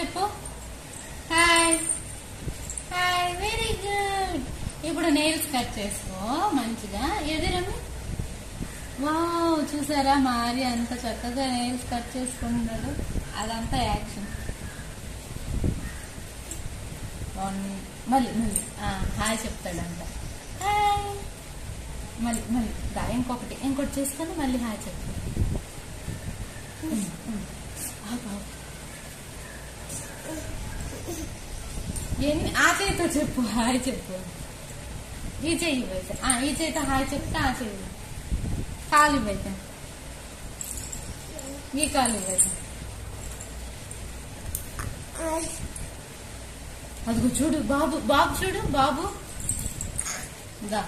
చెప్పు. Hi hi, very good. ఇప్పుడు nails cut చేసుకో మంచిగా. ఎదురమ్మి. వావ్, చూసారా మారి అంత చక్కగా నెయిల్స్ కట్ చేసుకుంటున్నాడు. అదంతా యాక్షన్. మళ్ళీ మళ్ళీ హాయ్ చెప్తాడంట. హాయ్. మళ్ళీ మళ్ళీ ఇంకోటి చేసుకొని మళ్ళీ హాయ్ చెప్తాడు. ఆ చేతితో చెప్పు, హాయ్ చెప్పు. ఈ చెయ్యి ఇవ్వైతే, ఈ చేతితో హాయ్ చెప్తే ఆ చెయ్యి. కాలు ఇవ్వైతే, ఈ కాలు ఇవ్వైతే. అదిగో చూడు బాబు, బాబు చూడు బాబు. దా